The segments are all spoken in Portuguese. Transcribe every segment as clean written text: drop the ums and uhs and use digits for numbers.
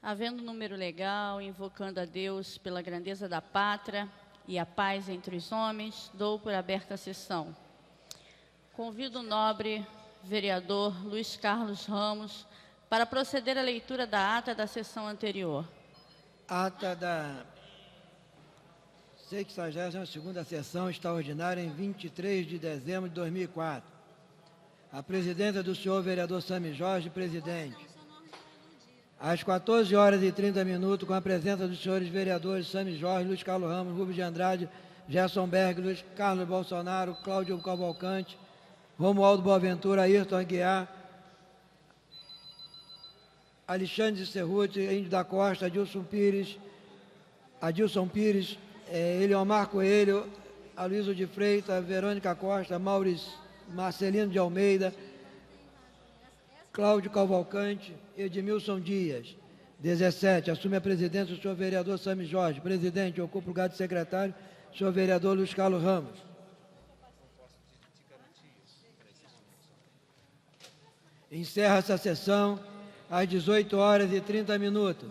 Havendo número legal, invocando a Deus pela grandeza da pátria e a paz entre os homens, dou por aberta a sessão. Convido o nobre vereador Luiz Carlos Ramos para proceder à leitura da ata da sessão anterior. Ata da 62ª sessão extraordinária em 23 de dezembro de 2004. A presidência do senhor vereador Sami Jorge, presidente. Às 14h30, com a presença dos senhores vereadores Sami Jorge, Luiz Carlos Ramos, Rubens de Andrade, Gerson Berg, Luiz Carlos Bolsonaro, Cláudio Cavalcante, Romualdo Boaventura, Ayrton Aguiar, Alexandre Cerruti, Índio da Costa, Adilson Pires, Eliomar Coelho, Aloysio de Freitas, Verônica Costa, Marcelino de Almeida, Cláudio Cavalcante, Edmilson Dias. 17. Assume a presidência o senhor vereador Sami Jorge. Presidente, ocupa o lugar de secretário, o senhor vereador Luiz Carlos Ramos. Encerra essa sessão às 18h30.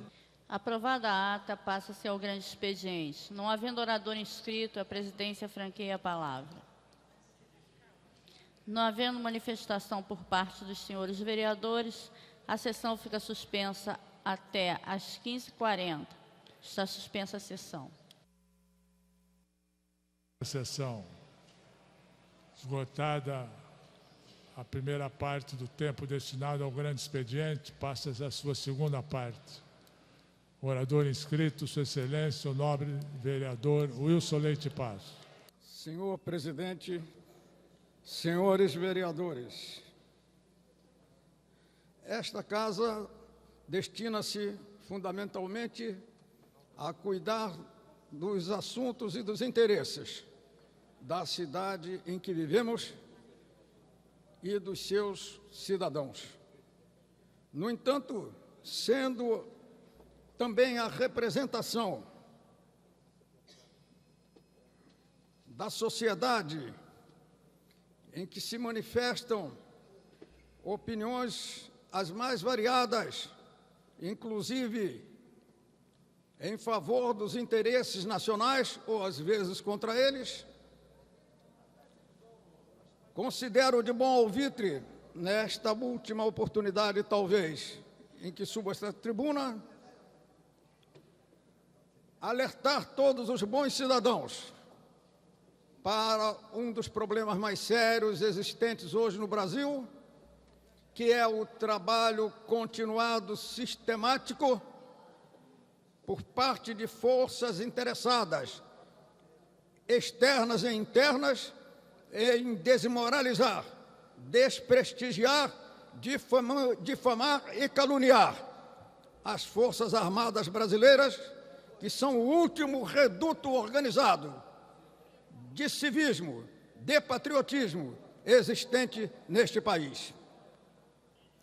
Aprovada a ata, passa-se ao grande expediente. Não havendo orador inscrito, a presidência franqueia a palavra. Não havendo manifestação por parte dos senhores vereadores, a sessão fica suspensa até às 15h40. Está suspensa a sessão. A sessão esgotada a primeira parte do tempo destinado ao grande expediente, passa-se a sua segunda parte. Orador inscrito, Sua Excelência, o nobre vereador Wilson Leite Passo. Senhor presidente, senhores vereadores, esta casa destina-se fundamentalmente a cuidar dos assuntos e dos interesses da cidade em que vivemos e dos seus cidadãos. No entanto, sendo também a representação da sociedade em que se manifestam opiniões as mais variadas, inclusive em favor dos interesses nacionais ou às vezes contra eles, considero de bom alvitre, nesta última oportunidade talvez, em que subo esta tribuna, alertar todos os bons cidadãos para um dos problemas mais sérios existentes hoje no Brasil, que é o trabalho continuado sistemático por parte de forças interessadas, externas e internas, em desmoralizar, desprestigiar, difamar e caluniar as Forças Armadas brasileiras, que são o último reduto organizado de civismo, de patriotismo existente neste país.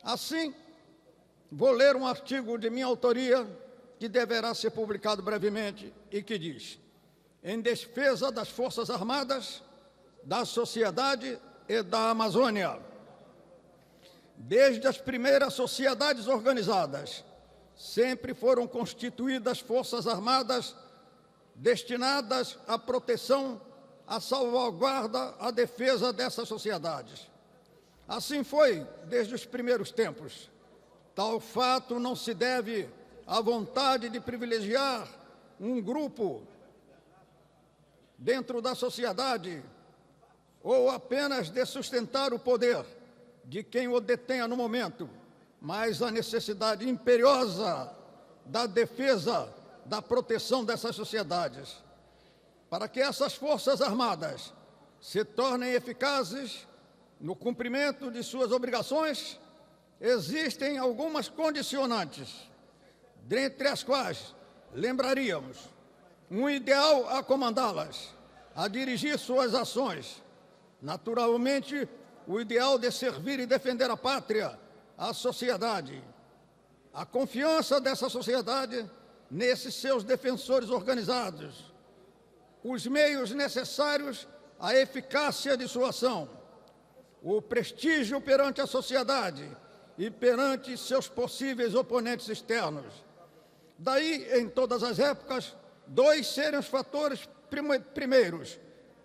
Assim, vou ler um artigo de minha autoria que deverá ser publicado brevemente e que diz: em defesa das Forças Armadas, da sociedade e da Amazônia. Desde as primeiras sociedades organizadas, sempre foram constituídas forças armadas destinadas à proteção, à salvaguarda, à defesa dessas sociedades. Assim foi desde os primeiros tempos. Tal fato não se deve à vontade de privilegiar um grupo dentro da sociedade ou apenas de sustentar o poder de quem o detenha no momento, mas a necessidade imperiosa da defesa, da proteção dessas sociedades. Para que essas forças armadas se tornem eficazes no cumprimento de suas obrigações, existem algumas condicionantes, dentre as quais lembraríamos um ideal a comandá-las, a dirigir suas ações. Naturalmente, o ideal de servir e defender a pátria, a sociedade. A confiança dessa sociedade nesses seus defensores organizados. Os meios necessários à eficácia de sua ação. O prestígio perante a sociedade e perante seus possíveis oponentes externos. Daí, em todas as épocas, dois serem os fatores primeiros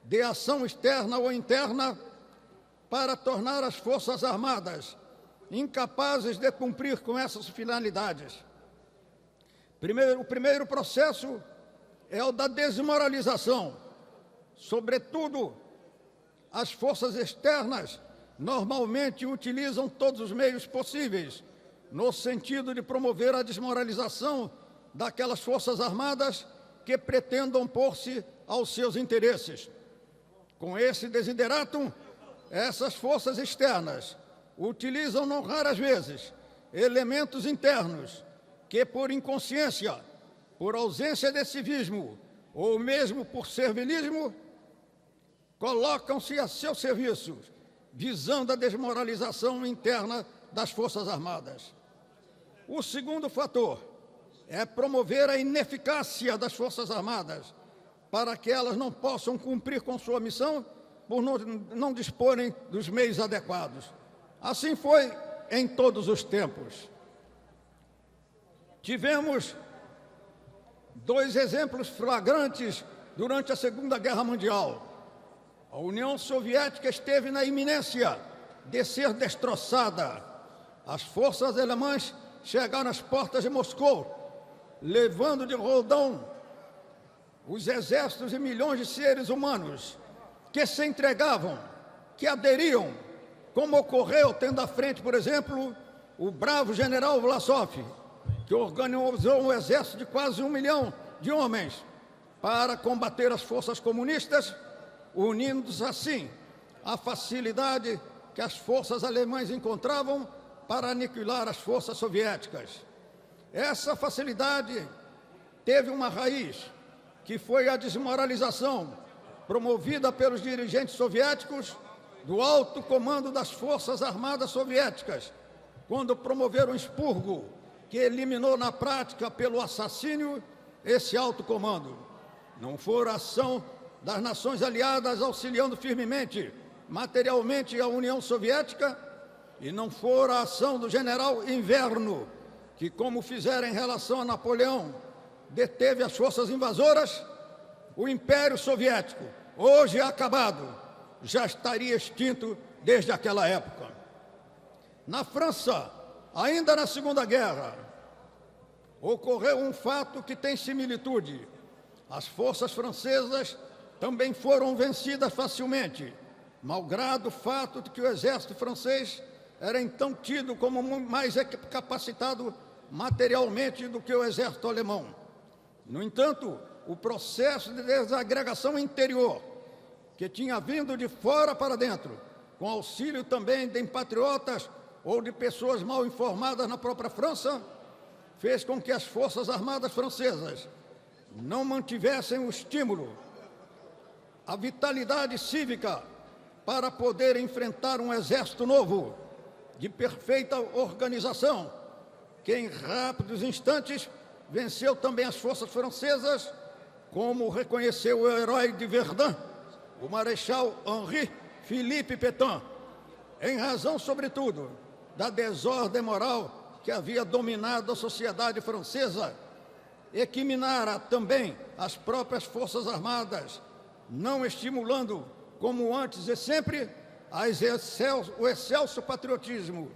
de ação externa ou interna para tornar as Forças Armadas incapazes de cumprir com essas finalidades. O primeiro processo é o da desmoralização. Sobretudo, as forças externas normalmente utilizam todos os meios possíveis no sentido de promover a desmoralização daquelas Forças Armadas que pretendam opor-se aos seus interesses. Com esse desideratum, essas forças externas utilizam, não raras vezes, elementos internos que, por inconsciência, por ausência de civismo ou mesmo por servilismo, colocam-se a seu serviço, visando a desmoralização interna das Forças Armadas. O segundo fator é promover a ineficácia das Forças Armadas para que elas não possam cumprir com sua missão por não disporem dos meios adequados. Assim foi em todos os tempos. Tivemos dois exemplos flagrantes durante a Segunda Guerra Mundial. A União Soviética esteve na iminência de ser destroçada. As forças alemãs chegaram às portas de Moscou, levando de roldão os exércitos de milhões de seres humanos que se entregavam, que aderiam, como ocorreu tendo à frente, por exemplo, o bravo general Vlasov, que organizou um exército de quase 1 milhão de homens para combater as forças comunistas, unindo-se assim à facilidade que as forças alemãs encontravam para aniquilar as forças soviéticas. Essa facilidade teve uma raiz, que foi a desmoralização promovida pelos dirigentes soviéticos do alto comando das Forças Armadas Soviéticas, quando promoveram o expurgo, que eliminou na prática pelo assassínio esse alto comando. Não foi a ação das nações aliadas auxiliando firmemente, materialmente, a União Soviética, e não foi a ação do general Inverno, que, como fizeram em relação a Napoleão, deteve as forças invasoras. O Império Soviético, hoje acabado, já estaria extinto desde aquela época. Na França, ainda na Segunda Guerra, ocorreu um fato que tem similitude. As forças francesas também foram vencidas facilmente, malgrado o fato de que o exército francês era então tido como mais capacitado materialmente do que o exército alemão. No entanto, o processo de desagregação interior, que tinha vindo de fora para dentro, com auxílio também de patriotas ou de pessoas mal informadas na própria França, fez com que as Forças Armadas francesas não mantivessem o estímulo, a vitalidade cívica para poder enfrentar um exército novo, de perfeita organização, que em rápidos instantes venceu também as forças francesas, como reconheceu o herói de Verdun, o Marechal Henri Philippe Pétain, em razão, sobretudo, da desordem moral que havia dominado a sociedade francesa e que minara também as próprias Forças Armadas, não estimulando, como antes e sempre, o excelso patriotismo,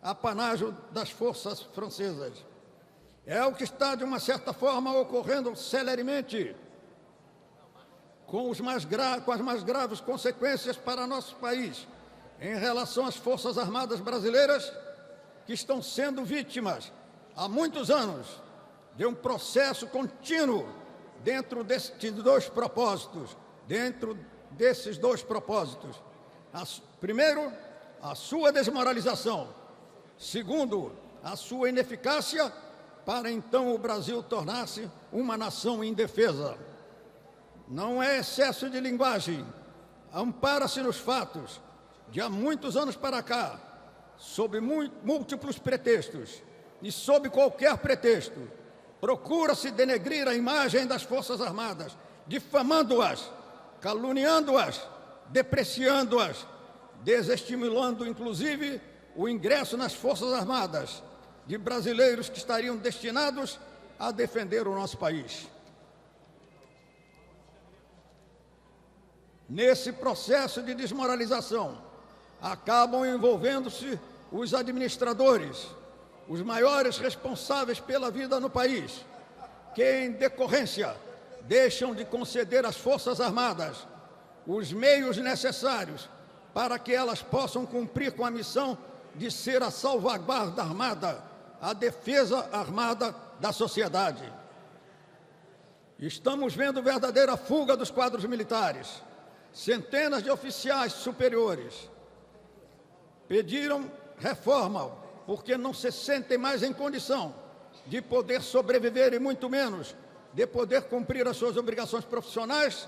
apanágio das forças francesas. É o que está, de uma certa forma, ocorrendo celeremente, com as mais graves consequências para nosso país, em relação às Forças Armadas brasileiras, que estão sendo vítimas, há muitos anos, de um processo contínuo dentro desses dois propósitos. Primeiro, a sua desmoralização. Segundo, a sua ineficácia para então o Brasil tornar-se uma nação indefesa. Não é excesso de linguagem, ampara-se nos fatos. De há muitos anos para cá, sob múltiplos pretextos e sob qualquer pretexto, procura-se denegrir a imagem das Forças Armadas, difamando-as, caluniando-as, depreciando-as, desestimulando, inclusive, o ingresso nas Forças Armadas de brasileiros que estariam destinados a defender o nosso país. Nesse processo de desmoralização, acabam envolvendo-se os administradores, os maiores responsáveis pela vida no país, que, em decorrência, deixam de conceder às Forças Armadas os meios necessários para que elas possam cumprir com a missão de ser a salvaguarda armada, a defesa armada da sociedade. Estamos vendo verdadeira fuga dos quadros militares. Centenas de oficiais superiores pediram reforma porque não se sentem mais em condição de poder sobreviver e muito menos de poder cumprir as suas obrigações profissionais,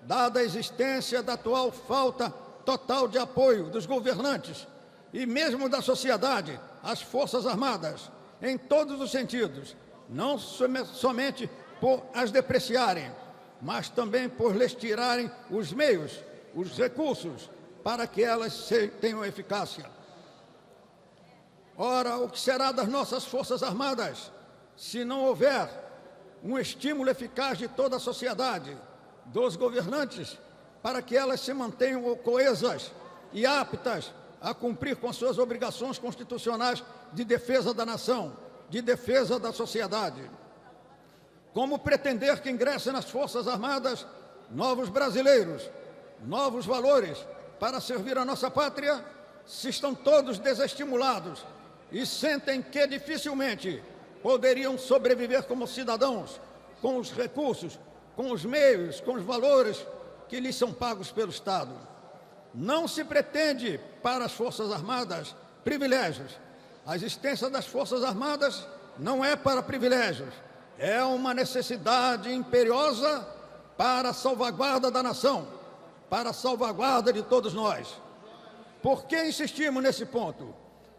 dada a existência da atual falta total de apoio dos governantes e mesmo da sociedade às Forças Armadas, em todos os sentidos, não somente por as depreciarem, mas também por lhes tirarem os meios, os recursos, para que elas tenham eficácia. Ora, o que será das nossas Forças Armadas se não houver um estímulo eficaz de toda a sociedade, dos governantes, para que elas se mantenham coesas e aptas a cumprir com suas obrigações constitucionais de defesa da nação, de defesa da sociedade? Como pretender que ingressem nas Forças Armadas novos brasileiros, novos valores para servir a nossa pátria, se estão todos desestimulados e sentem que dificilmente poderiam sobreviver como cidadãos, com os recursos, com os meios, com os valores que lhes são pagos pelo Estado? Não se pretende para as Forças Armadas privilégios. A existência das Forças Armadas não é para privilégios, é uma necessidade imperiosa para a salvaguarda da nação, para a salvaguarda de todos nós. Por que insistimos nesse ponto?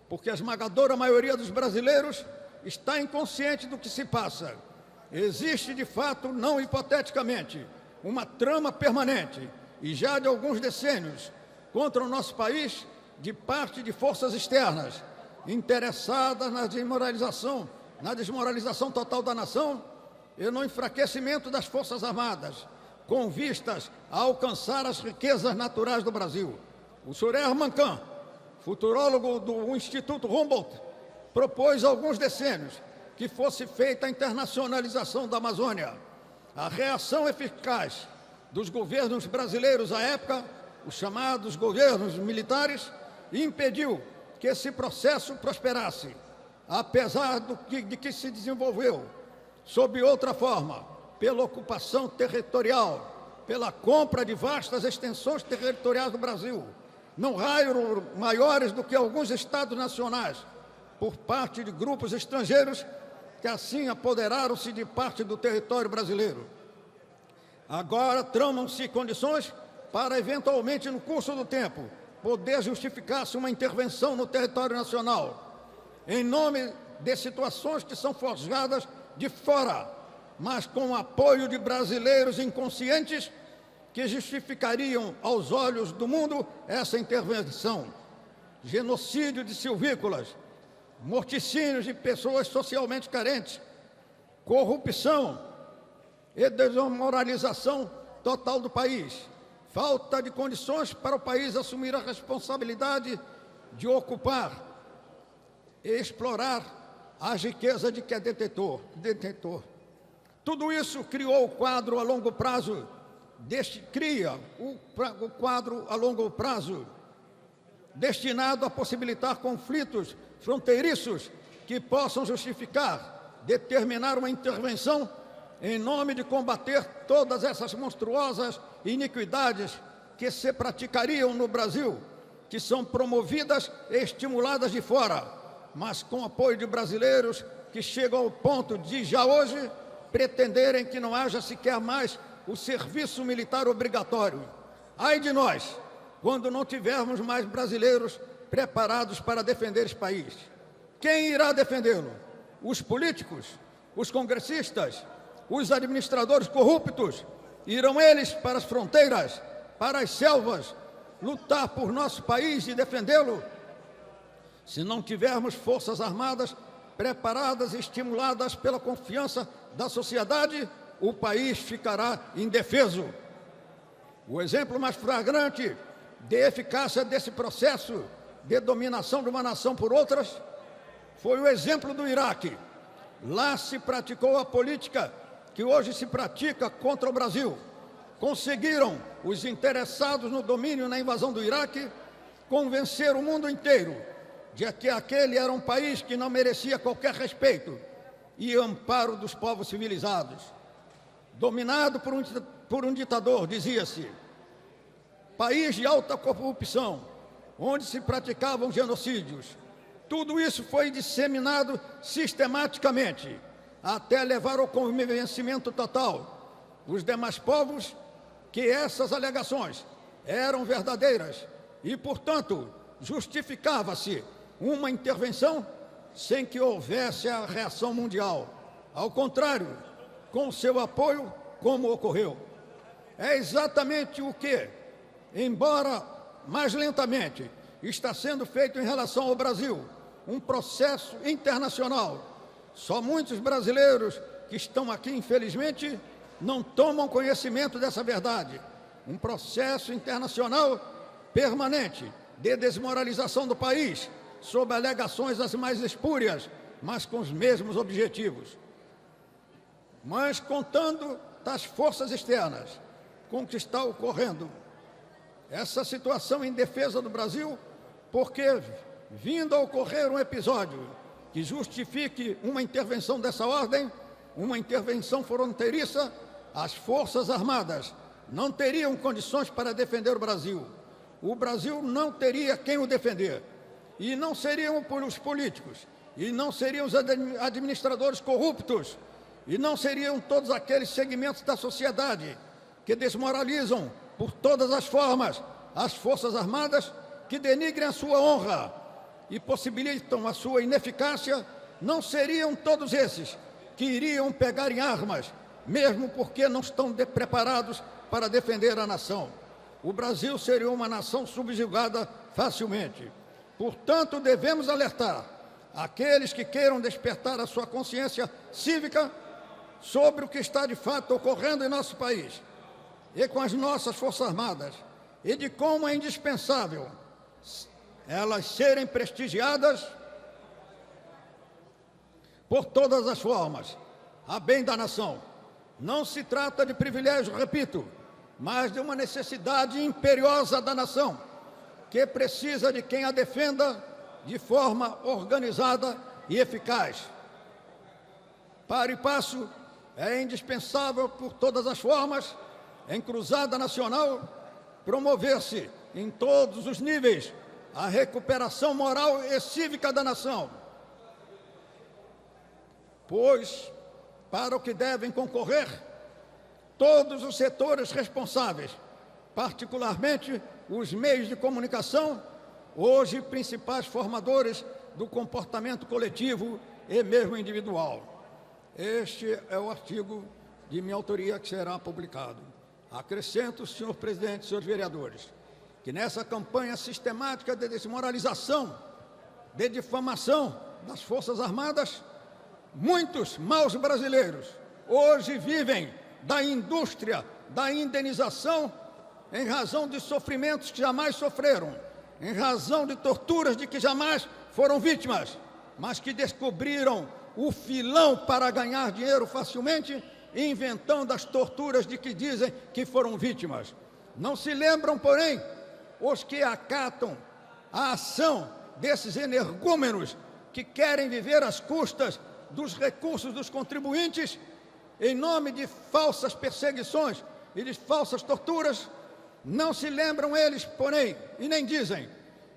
Porque a esmagadora maioria dos brasileiros está inconsciente do que se passa. Existe, de fato, não hipoteticamente, uma trama permanente, e já de alguns decênios, contra o nosso país, de parte de forças externas, interessadas na desmoralização total da nação e no enfraquecimento das Forças Armadas, com vistas a alcançar as riquezas naturais do Brasil. O Sr. Herman Kahn, futurólogo do Instituto Humboldt, propôs há alguns decênios que fosse feita a internacionalização da Amazônia. A reação eficaz dos governos brasileiros à época, os chamados governos militares, impediu que esse processo prosperasse, apesar de que se desenvolveu sob outra forma, pela ocupação territorial, pela compra de vastas extensões territoriais do Brasil, não raio maiores do que alguns estados nacionais, por parte de grupos estrangeiros que assim apoderaram-se de parte do território brasileiro. Agora tramam-se condições para, eventualmente, no curso do tempo, poder justificar-se uma intervenção no território nacional, em nome de situações que são forjadas de fora, mas com o apoio de brasileiros inconscientes que justificariam aos olhos do mundo essa intervenção. Genocídio de silvícolas, morticínios de pessoas socialmente carentes, corrupção e desmoralização total do país, falta de condições para o país assumir a responsabilidade de ocupar e explorar a riqueza de que é detentor. Tudo isso criou o quadro a longo prazo, o quadro a longo prazo destinado a possibilitar conflitos fronteiriços que possam justificar, determinar uma intervenção em nome de combater todas essas monstruosas iniquidades que se praticariam no Brasil, que são promovidas e estimuladas de fora, mas com apoio de brasileiros que chegam ao ponto de, já hoje, pretenderem que não haja sequer mais o serviço militar obrigatório. Ai de nós, quando não tivermos mais brasileiros preparados para defender esse país. Quem irá defendê-lo? Os políticos? Os congressistas? Os administradores corruptos? Irão eles para as fronteiras, para as selvas, lutar por nosso país e defendê-lo? Se não tivermos forças armadas preparadas e estimuladas pela confiança da sociedade, o país ficará indefeso. O exemplo mais flagrante de eficácia desse processo de dominação de uma nação por outras foi o exemplo do Iraque. Lá se praticou a política que hoje se pratica contra o Brasil. Conseguiram os interessados no domínio e na invasão do Iraque convencer o mundo inteiro de que aquele era um país que não merecia qualquer respeito e amparo dos povos civilizados. Dominado por um ditador, dizia-se, país de alta corrupção, onde se praticavam genocídios. Tudo isso foi disseminado sistematicamente, até levar ao convencimento total os demais povos que essas alegações eram verdadeiras e, portanto, justificava-se uma intervenção sem que houvesse a reação mundial. Ao contrário, com seu apoio, como ocorreu. É exatamente o que, embora mais lentamente, está sendo feito em relação ao Brasil, um processo internacional. Só muitos brasileiros que estão aqui, infelizmente, não tomam conhecimento dessa verdade. Um processo internacional permanente de desmoralização do país, sob alegações as mais espúrias, mas com os mesmos objetivos. Mas, contando das forças externas com o que está ocorrendo, essa situação em defesa do Brasil, porque, vindo a ocorrer um episódio que justifique uma intervenção dessa ordem, uma intervenção fronteiriça, as Forças Armadas não teriam condições para defender o Brasil. O Brasil não teria quem o defender. E não seriam os políticos, e não seriam os administradores corruptos, e não seriam todos aqueles segmentos da sociedade que desmoralizam por todas as formas as Forças Armadas, que denigrem a sua honra e possibilitam a sua ineficácia. Não seriam todos esses que iriam pegar em armas, mesmo porque não estão preparados para defender a nação. O Brasil seria uma nação subjugada facilmente. Portanto, devemos alertar aqueles que queiram despertar a sua consciência cívica sobre o que está de fato ocorrendo em nosso país e com as nossas Forças Armadas, e de como é indispensável elas serem prestigiadas por todas as formas, a bem da nação. Não se trata de privilégio, repito, mas de uma necessidade imperiosa da nação, que precisa de quem a defenda de forma organizada e eficaz. Para e passo, é indispensável, por todas as formas, em cruzada nacional, promover-se em todos os níveis a recuperação moral e cívica da nação, pois, para o que devem concorrer todos os setores responsáveis, particularmente os meios de comunicação, hoje principais formadores do comportamento coletivo e mesmo individual. Este é o artigo de minha autoria que será publicado. Acrescento, senhor presidente, senhores vereadores, que nessa campanha sistemática de desmoralização, de difamação das Forças Armadas, muitos maus brasileiros hoje vivem da indústria da indenização em razão de sofrimentos que jamais sofreram, em razão de torturas de que jamais foram vítimas, mas que descobriram o filão para ganhar dinheiro facilmente, inventando as torturas de que dizem que foram vítimas. Não se lembram, porém, os que acatam a ação desses energúmenos que querem viver às custas dos recursos dos contribuintes, em nome de falsas perseguições e de falsas torturas. Não se lembram eles, porém, e nem dizem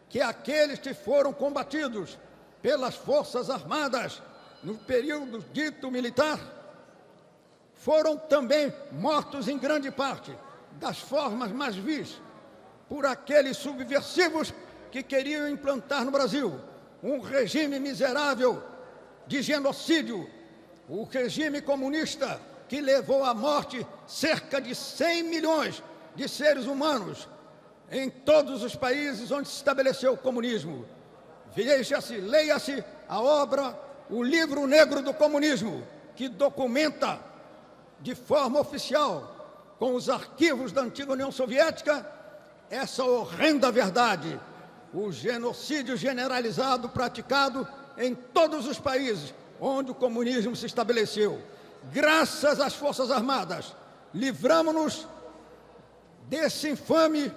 que aqueles que foram combatidos pelas Forças Armadas no período dito militar foram também mortos em grande parte, das formas mais vis, por aqueles subversivos que queriam implantar no Brasil um regime miserável de genocídio, o regime comunista que levou à morte cerca de 100 milhões de seres humanos em todos os países onde se estabeleceu o comunismo. Veja-se, leia-se a obra o livro negro do comunismo, que documenta de forma oficial, com os arquivos da antiga União Soviética, essa horrenda verdade, o genocídio generalizado praticado em todos os países onde o comunismo se estabeleceu. Graças às Forças Armadas, livramos-nos desse infame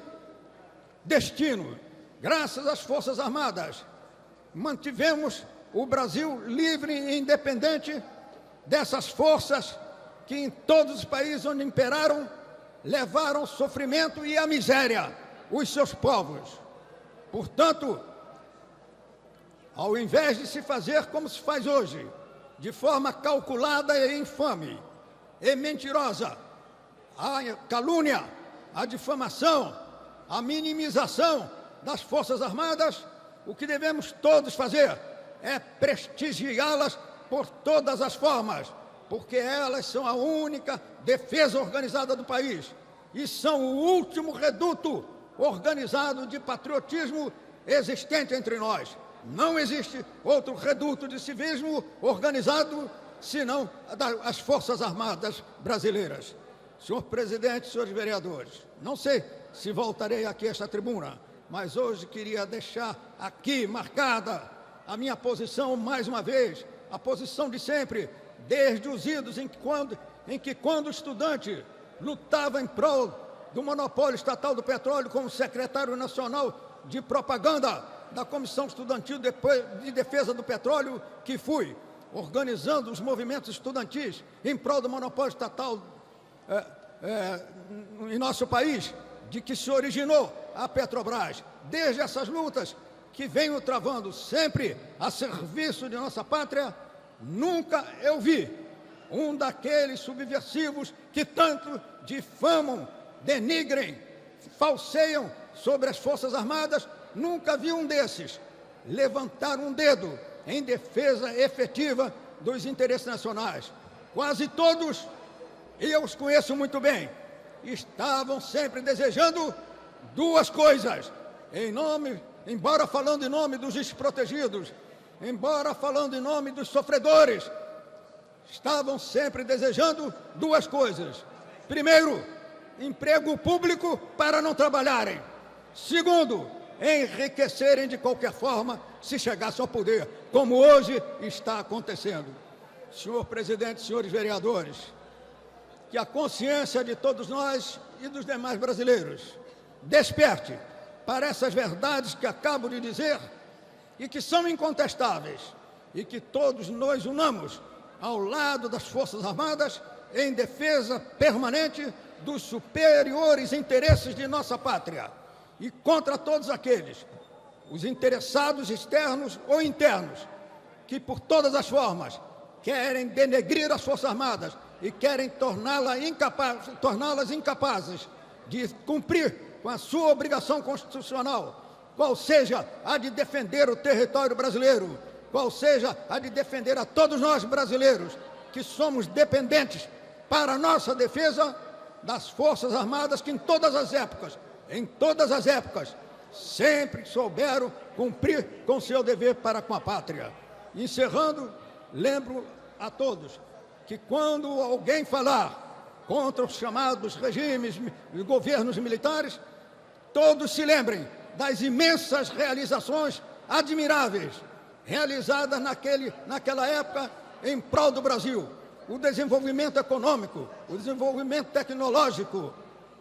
destino. Graças às Forças Armadas, mantivemos o Brasil livre e independente dessas forças que em todos os países onde imperaram levaram o sofrimento e a miséria os seus povos. Portanto, ao invés de se fazer como se faz hoje, de forma calculada e infame, e mentirosa, a calúnia, a difamação, a minimização das Forças Armadas, o que devemos todos fazer é prestigiá-las por todas as formas, porque elas são a única defesa organizada do país e são o último reduto organizado de patriotismo existente entre nós. Não existe outro reduto de civismo organizado senão as Forças Armadas brasileiras. Senhor presidente, senhores vereadores, não sei se voltarei aqui a esta tribuna, mas hoje queria deixar aqui marcada a minha posição mais uma vez, a posição de sempre, desde os idos em que quando estudante lutava em prol do monopólio estatal do petróleo como secretário nacional de propaganda da Comissão Estudantil de Defesa do Petróleo, que fui, organizando os movimentos estudantis em prol do monopólio estatal em nosso país, de que se originou a Petrobras. Desde essas lutas que venho travando sempre a serviço de nossa pátria, nunca eu vi um daqueles subversivos que tanto difamam, denigrem, falseiam sobre as Forças Armadas. Nunca vi um desses levantar um dedo em defesa efetiva dos interesses nacionais. Quase todos, e eu os conheço muito bem, estavam sempre desejando duas coisas, embora falando em nome dos desprotegidos, embora falando em nome dos sofredores, estavam sempre desejando duas coisas. Primeiro, emprego público para não trabalharem. Segundo, enriquecerem de qualquer forma se chegassem ao poder, como hoje está acontecendo. Senhor presidente, senhores vereadores, que a consciência de todos nós e dos demais brasileiros desperte para essas verdades que acabo de dizer e que são incontestáveis, e que todos nós unamos ao lado das Forças Armadas em defesa permanente dos superiores interesses de nossa pátria e contra todos aqueles, os interessados externos ou internos, que por todas as formas querem denegrir as Forças Armadas e querem torná-las incapazes de cumprir com a sua obrigação constitucional, qual seja a de defender o território brasileiro, qual seja a de defender a todos nós brasileiros, que somos dependentes para a nossa defesa das Forças Armadas, que em todas as épocas, sempre souberam cumprir com seu dever para com a pátria. Encerrando, lembro a todos que quando alguém falar contra os chamados regimes e governos militares, todos se lembrem das imensas realizações admiráveis realizadas naquela época em prol do Brasil. O desenvolvimento econômico, o desenvolvimento tecnológico,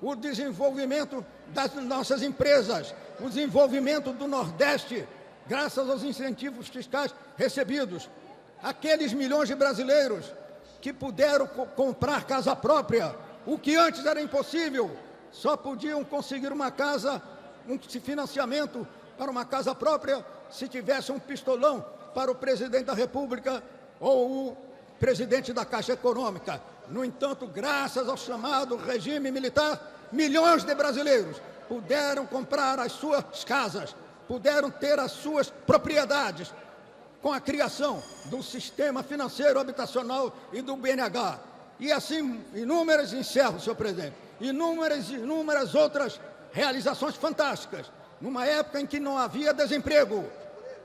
o desenvolvimento das nossas empresas, o desenvolvimento do Nordeste, graças aos incentivos fiscais recebidos. Aqueles milhões de brasileiros que puderam comprar casa própria, o que antes era impossível, só podiam conseguir uma casa, um financiamento para uma casa própria, se tivesse um pistolão para o presidente da República ou o presidente da Caixa Econômica. No entanto, graças ao chamado regime militar, milhões de brasileiros puderam comprar as suas casas, puderam ter as suas propriedades, com a criação do sistema financeiro habitacional e do BNH. E assim, encerro, senhor presidente, inúmeras outras realizações fantásticas, numa época em que não havia desemprego,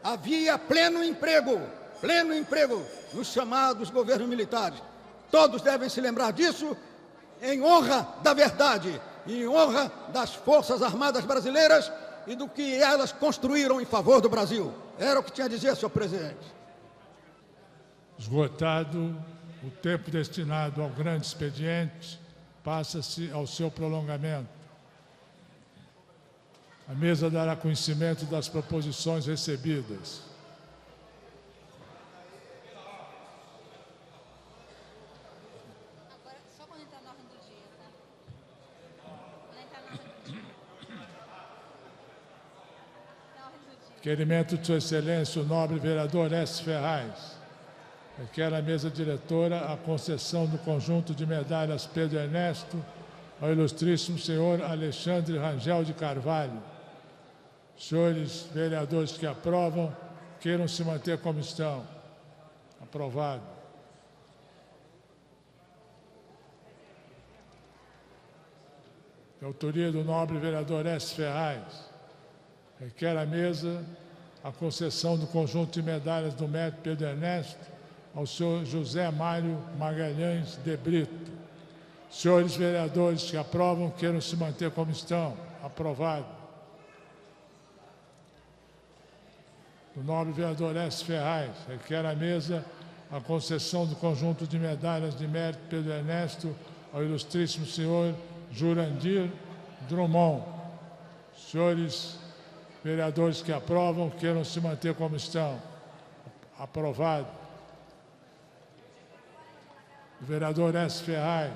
havia pleno emprego, pleno emprego nos chamados governos militares. Todos devem se lembrar disso em honra da verdade e em honra das Forças Armadas brasileiras e do que elas construíram em favor do Brasil. Era o que tinha a dizer, senhor presidente. Esgotado o tempo destinado ao grande expediente, passa-se ao seu prolongamento. A mesa dará conhecimento das proposições recebidas. Agora, só quando entrar na ordem do dia, tá? Quando entrar na ordem do dia. Na ordem do dia. Requerimento de Sua Excelência, o nobre vereador S. Ferraz. Requer a mesa diretora a concessão do conjunto de medalhas Pedro Ernesto ao ilustríssimo senhor Alexandre Rangel de Carvalho. Senhores vereadores que aprovam, queiram se manter como estão. Aprovado. De autoria do nobre vereador S. Ferraz. Requer a mesa a concessão do conjunto de medalhas do mérito Pedro Ernesto ao senhor José Mário Magalhães de Brito. Senhores vereadores que aprovam, queiram se manter como estão. Aprovado. Do nobre vereador S. Ferraz, requer a mesa a concessão do conjunto de medalhas de mérito Pedro Ernesto ao ilustríssimo senhor Jurandir Drummond. Senhores vereadores que aprovam, queiram se manter como estão. Aprovado. O vereador S. Ferraz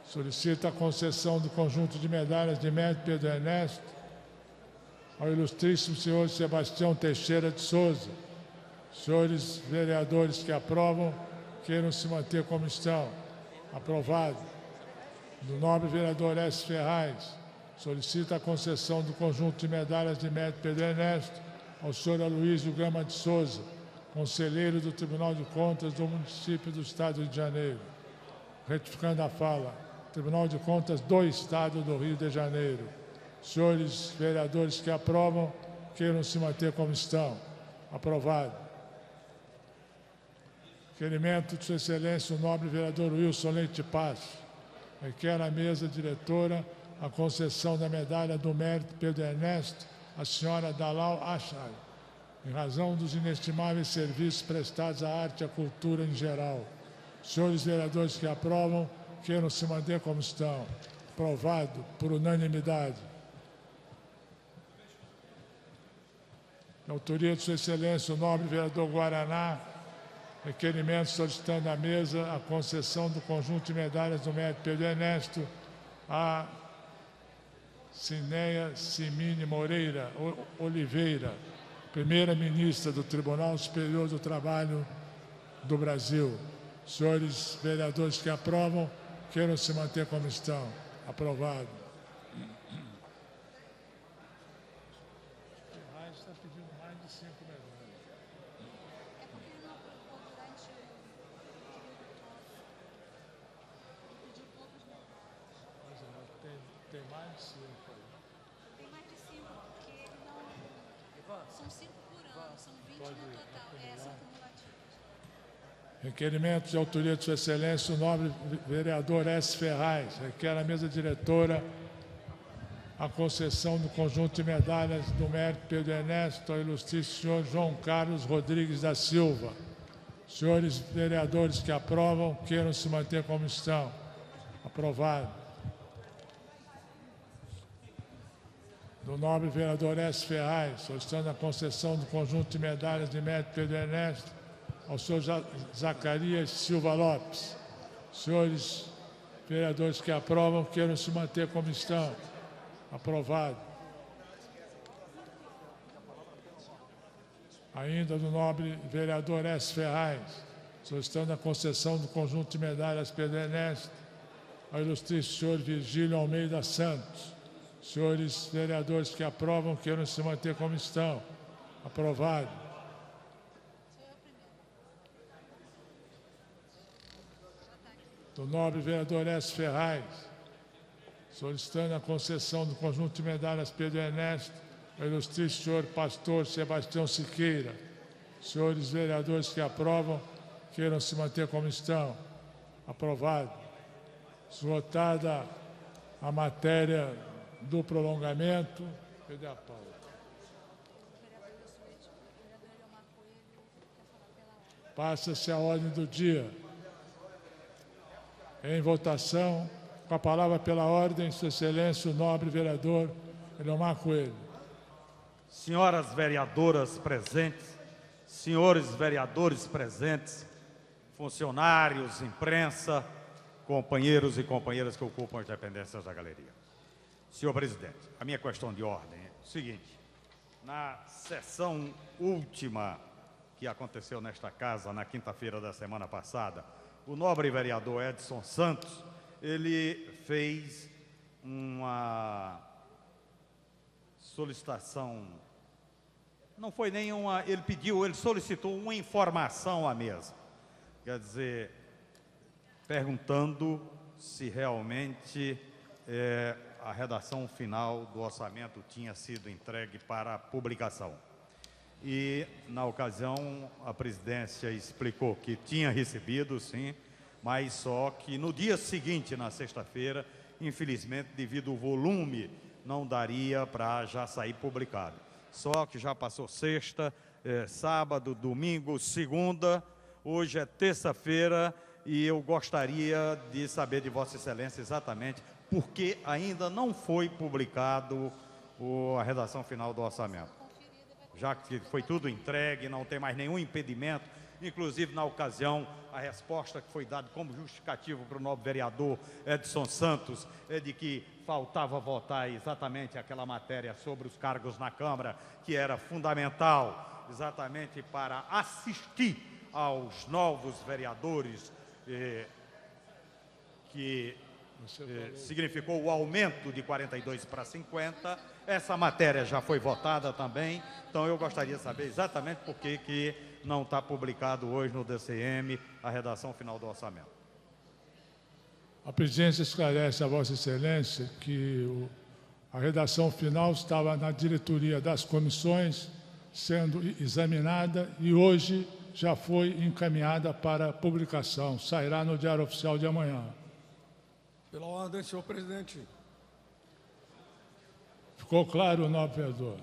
solicita a concessão do conjunto de medalhas de mérito Pedro Ernesto ao ilustríssimo senhor Sebastião Teixeira de Souza. Senhores vereadores que aprovam, queiram se manter como estão. Aprovado. Do nobre vereador S. Ferraz solicita a concessão do conjunto de medalhas de mérito Pedro Ernesto ao senhor Aloysio Gama de Souza, conselheiro do Tribunal de Contas do município do Estado do Rio de Janeiro. Retificando a fala, Tribunal de Contas do Estado do Rio de Janeiro. Senhores vereadores que aprovam, queiram se manter como estão. Aprovado. Requerimento de Sua Excelência, o nobre vereador Wilson Leite Passo. Requer a mesa diretora a concessão da medalha do mérito Pedro Ernesto à senhora Dalal Achar, em razão dos inestimáveis serviços prestados à arte e à cultura em geral. Senhores vereadores que aprovam, queiram se manter como estão. Aprovado por unanimidade. De autoria de Sua Excelência, o nobre vereador Guaraná, requerimento solicitando à mesa a concessão do conjunto de medalhas do mérito Pedro Ernesto a Cineia Simine Moreira Oliveira, primeira-ministra do Tribunal Superior do Trabalho do Brasil. Senhores vereadores que aprovam, queiram se manter como estão. Aprovado. Está pedindo mais de 5 medalhas. É porque ele não aprovou durante o período ele pediu poucas medalhas. Tem mais de 5 aí. Tem mais de 5, porque ele não... São 5 por ano, são 20 no total. São cumulativas. Requerimento de autoria de Sua Excelência, o nobre vereador S. Ferraz. Requer a mesa diretora a concessão do conjunto de medalhas do mérito Pedro Ernesto ao ilustríssimo senhor João Carlos Rodrigues da Silva. Senhores vereadores que aprovam, queiram se manter como estão. Aprovado. Do nobre vereador S. Ferraz, solicitando a concessão do conjunto de medalhas de mérito Pedro Ernesto ao senhor Zacarias Silva Lopes. Senhores vereadores que aprovam, queiram se manter como estão. Aprovado. Ainda do nobre vereador S. Ferraz, solicitando a concessão do conjunto de medalhas Pedro Ernesto ao ilustríssimo senhor Virgílio Almeida Santos. Senhores vereadores que aprovam, queiram se manter como estão. Aprovado. Do nobre vereador S. Ferraz, solicitando a concessão do conjunto de medalhas Pedro Ernesto ao ilustríssimo senhor pastor Sebastião Siqueira. Senhores vereadores que aprovam, queiram se manter como estão. Aprovado. Esgotada a matéria do prolongamento. Cadê a pauta? Passa-se a ordem do dia. Em votação, com a palavra pela ordem, Sua Excelência, o nobre vereador Eliomar Coelho. Senhoras vereadoras presentes, senhores vereadores presentes, funcionários, imprensa, companheiros e companheiras que ocupam as dependências da galeria. Senhor presidente, a minha questão de ordem é o seguinte: na sessão última que aconteceu nesta casa, na quinta-feira da semana passada, o nobre vereador Edson Santos, ele fez uma solicitação, não foi nenhuma, ele solicitou uma informação à mesa, quer dizer, perguntando se realmente a redação final do orçamento tinha sido entregue para publicação. E, na ocasião, a presidência explicou que tinha recebido, sim, mas só que no dia seguinte, na sexta-feira, infelizmente, devido ao volume, não daria para já sair publicado. Só que já passou sexta, sábado, domingo, segunda, hoje é terça-feira, e eu gostaria de saber de Vossa Excelência exatamente por que ainda não foi publicado a redação final do orçamento. Já que foi tudo entregue, não tem mais nenhum impedimento, inclusive na ocasião, a resposta que foi dada como justificativo para o nobre vereador Edson Santos é de que faltava votar exatamente aquela matéria sobre os cargos na Câmara, que era fundamental exatamente para assistir aos novos vereadores, que significou o aumento de 42 para 50, essa matéria já foi votada também, então eu gostaria de saber exatamente por que não está publicado hoje no DCM a redação final do orçamento. A presidência esclarece a Vossa Excelência que a redação final estava na diretoria das comissões sendo examinada e hoje já foi encaminhada para publicação, sairá no Diário Oficial de amanhã. Pela ordem, senhor presidente. Ficou claro, nobre vereador?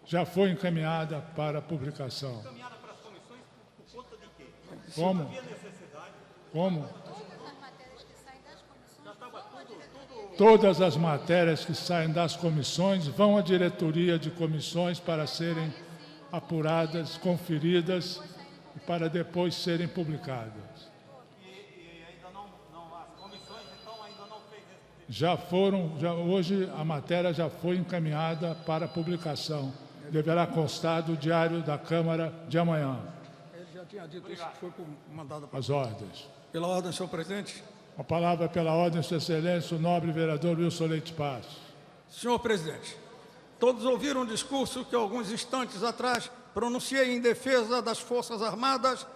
Já foi encaminhada para publicação. Encaminhada para as comissões por conta de quê? Como? Havia necessidade. Como? Todas as matérias que saem das comissões vão à diretoria. Todas as matérias que saem das comissões vão à diretoria de comissões para serem apuradas, conferidas e para depois serem publicadas. E ainda não, as comissões então ainda não fez Já hoje a matéria já foi encaminhada para publicação. Deverá constar do Diário da Câmara de amanhã. Ele já tinha dito isso, que foi mandado para... As ordens. Pela ordem, senhor presidente. A palavra pela ordem, Sua Excelência, o nobre vereador Wilson Leite Passos. Senhor presidente, todos ouviram um discurso que alguns instantes atrás pronunciei em defesa das Forças Armadas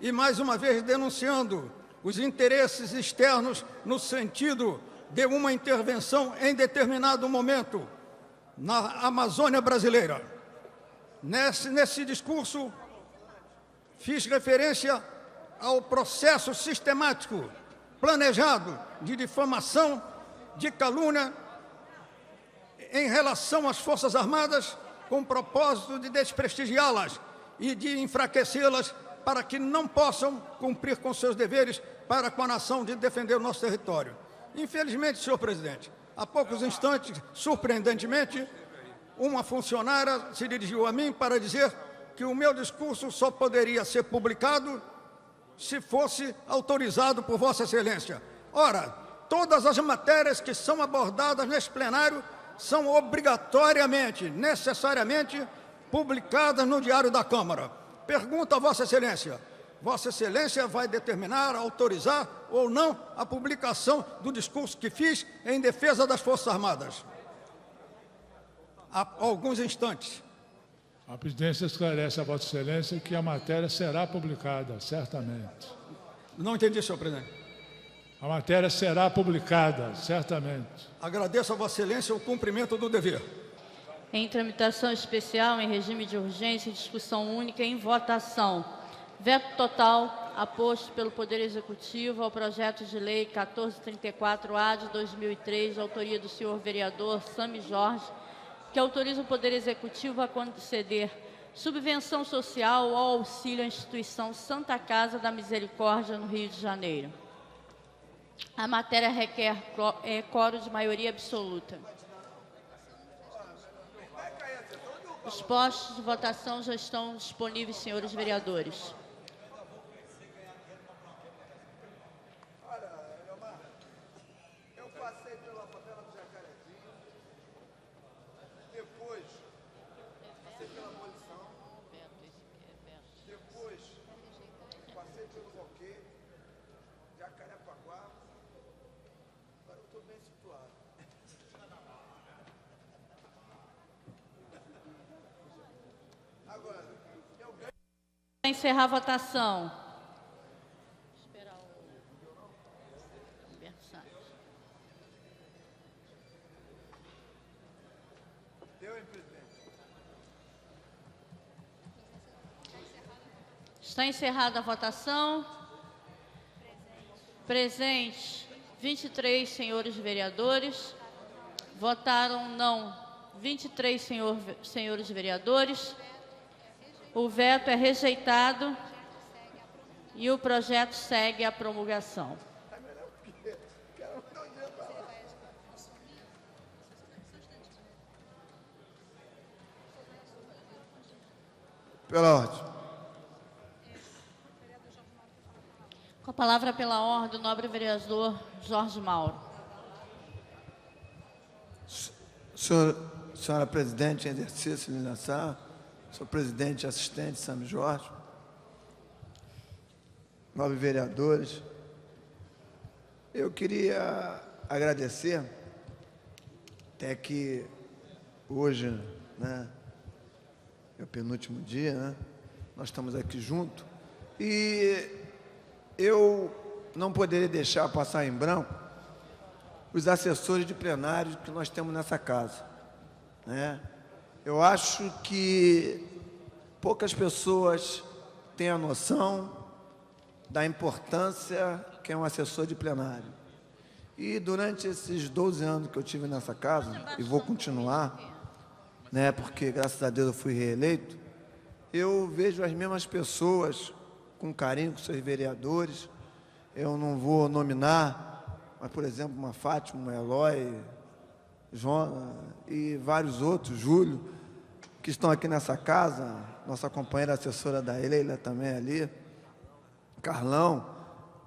e, mais uma vez, denunciando os interesses externos no sentido de uma intervenção em determinado momento na Amazônia brasileira. Nesse discurso, fiz referência ao processo sistemático, planejado de difamação, de calúnia em relação às Forças Armadas, com o propósito de desprestigiá-las e de enfraquecê-las para que não possam cumprir com seus deveres para com a nação de defender o nosso território. Infelizmente, senhor presidente, há poucos instantes, surpreendentemente, uma funcionária se dirigiu a mim para dizer que o meu discurso só poderia ser publicado se fosse autorizado por Vossa Excelência. Ora, todas as matérias que são abordadas neste plenário são obrigatoriamente, necessariamente, publicadas no Diário da Câmara. Pergunto a Vossa Excelência: Vossa Excelência vai determinar, autorizar ou não a publicação do discurso que fiz em defesa das Forças Armadas? Há alguns instantes. A presidência esclarece a Vossa Excelência que a matéria será publicada, certamente. Não entendi, senhor presidente. A matéria será publicada, certamente. Agradeço a Vossa Excelência o cumprimento do dever. Em tramitação especial, em regime de urgência, discussão única em votação. Veto total aposto pelo Poder Executivo ao projeto de lei 1434-A de 2003, de autoria do senhor vereador Sami Jorge, que autoriza o Poder Executivo a conceder subvenção social ou auxílio à instituição Santa Casa da Misericórdia, no Rio de Janeiro. A matéria requer quórum de maioria absoluta. Os postos de votação já estão disponíveis, senhores vereadores. Eu passei pela favela do Jacarezinho, depois passei pela Abolição, depois passei pelo Roqueiro, Jacarepaguá, agora eu estou bem situado. Agora, eu ganho. Para encerrar a votação. Esperar o Humberto Salles. Deu, hein, presidente? Está encerrada a votação. Presentes 23 senhores vereadores. Votaram não 23 senhores vereadores. O veto é rejeitado e o projeto segue à promulgação. Pela ordem. Com a palavra pela ordem, o nobre vereador Jorge Mauro. Senhora presidente em exercício, Lina Sá, sou presidente e assistente Sami Jorge, nobres vereadores, eu queria agradecer, até que hoje, né, é o penúltimo dia, né, nós estamos aqui juntos, e eu não poderia deixar passar em branco os assessores de plenário que nós temos nessa casa, né? Eu acho que poucas pessoas têm a noção da importância que é um assessor de plenário. E durante esses 12 anos que eu tive nessa casa, e vou continuar, né, porque graças a Deus eu fui reeleito, eu vejo as mesmas pessoas com carinho, com seus vereadores. Eu não vou nominar, mas, por exemplo, uma Fátima, uma Eloy, Jona e vários outros, Júlio, que estão aqui nessa casa, nossa companheira assessora da Leila também ali, Carlão.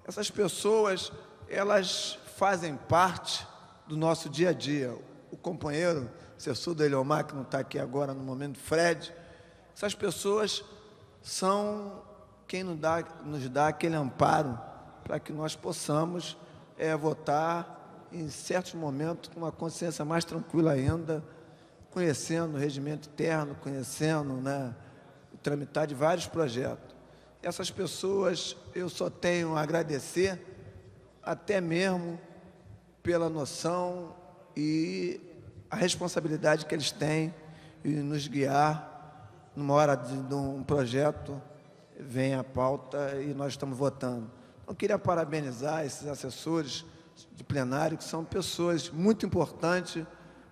Essas pessoas, elas fazem parte do nosso dia a dia. O companheiro, assessor da Eliomar, que não está aqui agora no momento, Fred, essas pessoas são quem nos dá aquele amparo para que nós possamos votar em certos momentos com uma consciência mais tranquila ainda, conhecendo o regimento interno, conhecendo, né, o tramitar de vários projetos. Essas pessoas eu só tenho a agradecer, até mesmo pela noção e a responsabilidade que eles têm em nos guiar numa hora de um projeto vem à pauta e nós estamos votando. Eu queria parabenizar esses assessores de plenário, que são pessoas muito importantes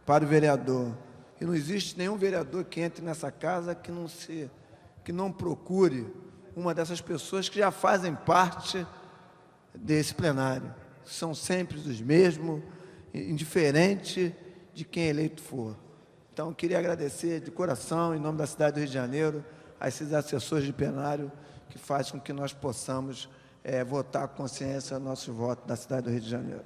para o vereador. E não existe nenhum vereador que entre nessa casa que não procure uma dessas pessoas que já fazem parte desse plenário. São sempre os mesmos, indiferente de quem eleito for. Então, eu queria agradecer de coração, em nome da cidade do Rio de Janeiro, a esses assessores de plenário que fazem com que nós possamos votar com consciência nosso voto da cidade do Rio de Janeiro.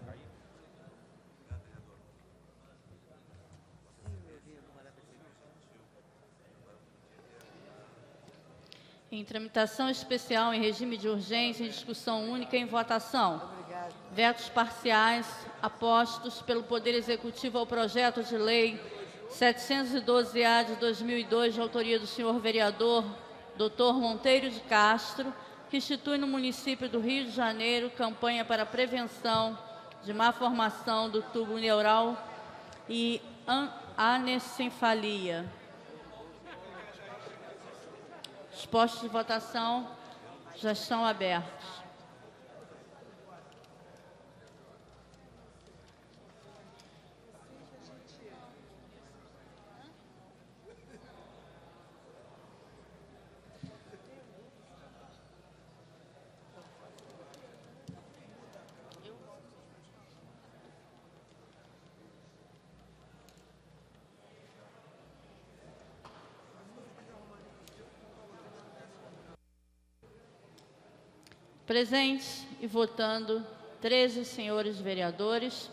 Em tramitação especial, em regime de urgência, em discussão única, em votação. Vetos parciais apostos pelo Poder Executivo ao projeto de lei 712-A de 2002, de autoria do senhor vereador Dr. Monteiro de Castro, que institui no município do Rio de Janeiro campanha para a prevenção de má formação do tubo neural e anencefalia. Os postos de votação já estão abertos. Presentes e votando 13 senhores vereadores.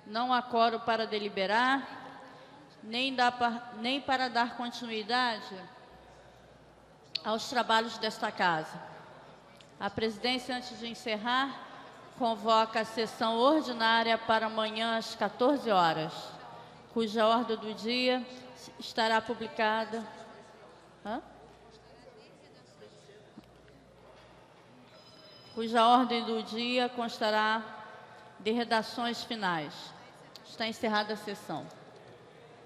Não há quórum para deliberar, nem para dar continuidade aos trabalhos desta casa. A presidência, antes de encerrar, convoca a sessão ordinária para amanhã às 14 horas, cuja ordem do dia estará publicada... cuja ordem do dia constará de redações finais. Está encerrada a sessão.